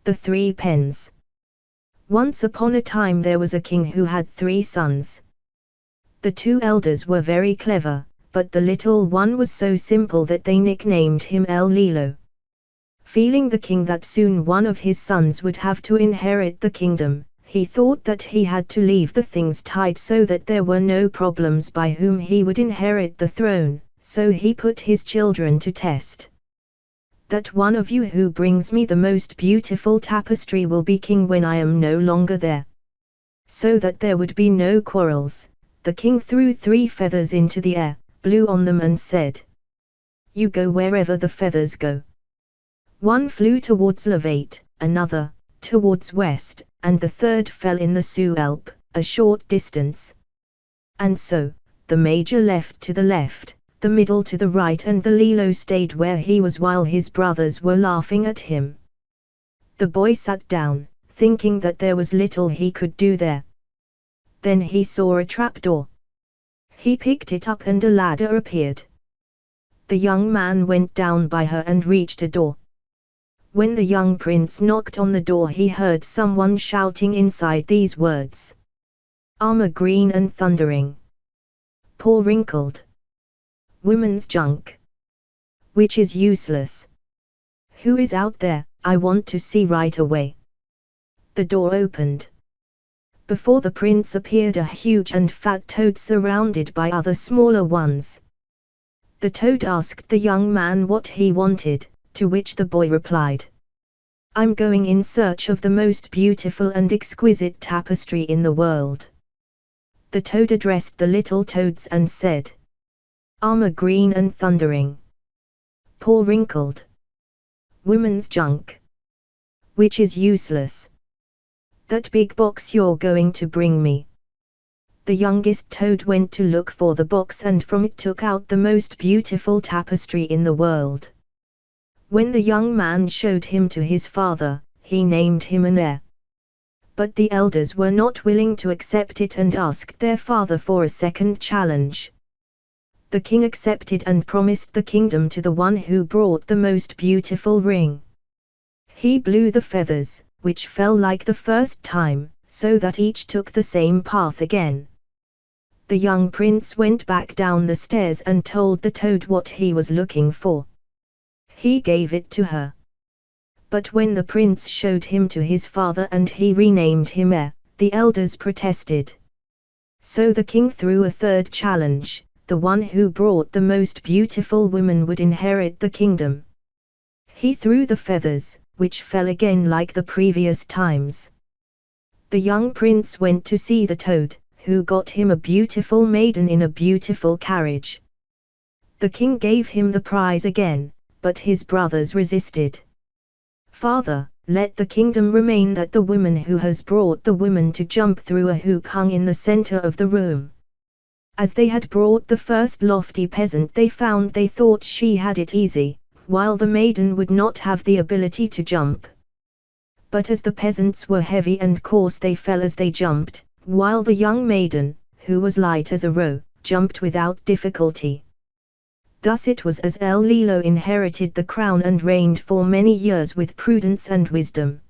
The Three Pens. Once upon a time there was a king who had 3 sons. The 2 elders were very clever, but the little one was so simple that they nicknamed him El Lilo. Feeling the king that soon one of his sons would have to inherit the kingdom, he thought that he had to leave the things tight so that there were no problems by whom he would inherit the throne, so he put his children to test. That one of you who brings me the most beautiful tapestry will be king when I am no longer there. So that there would be no quarrels, the king threw 3 feathers into the air, blew on them and said, "You go wherever the feathers go." One flew towards Levate, another, towards west, and the third fell in the Suelp, a short distance. And so, the major left to the left, the middle to the right, and the Lilo stayed where he was while his brothers were laughing at him. The boy sat down, thinking that there was little he could do there. Then he saw a trapdoor. He picked it up and a ladder appeared. The young man went down by her and reached a door. When the young prince knocked on the door, he heard someone shouting inside these words: "Armor green and thundering. Paw wrinkled. Women's junk. Which is useless. Who is out there? I want to see right away." The door opened. Before the prince appeared a huge and fat toad surrounded by other smaller ones. The toad asked the young man what he wanted, to which the boy replied, "I'm going in search of the most beautiful and exquisite tapestry in the world." The toad addressed the little toads and said, "Armor green and thundering. Paw wrinkled. Women's junk. Which is useless. That big box you're going to bring me." The youngest toad went to look for the box and from it took out the most beautiful tapestry in the world. When the young man showed him to his father, he named him an heir. But the elders were not willing to accept it and asked their father for a second challenge. The king accepted and promised the kingdom to the one who brought the most beautiful ring. He blew the feathers, which fell like the first time, so that each took the same path again. The young prince went back down the stairs and told the toad what he was looking for. He gave it to her. But when the prince showed him to his father and he renamed him heir, the elders protested. So the king threw a third challenge: the one who brought the most beautiful woman would inherit the kingdom. He threw the feathers, which fell again like the previous times. The young prince went to see the toad, who got him a beautiful maiden in a beautiful carriage. The king gave him the prize again, but his brothers resisted. "Father, let the kingdom remain that the woman who has brought the woman to jump through a hoop hung in the center of the room." As they had brought the first lofty peasant, they thought she had it easy, while the maiden would not have the ability to jump. But as the peasants were heavy and coarse, they fell as they jumped, while the young maiden, who was light as a roe, jumped without difficulty. Thus it was as El Lilo inherited the crown and reigned for many years with prudence and wisdom.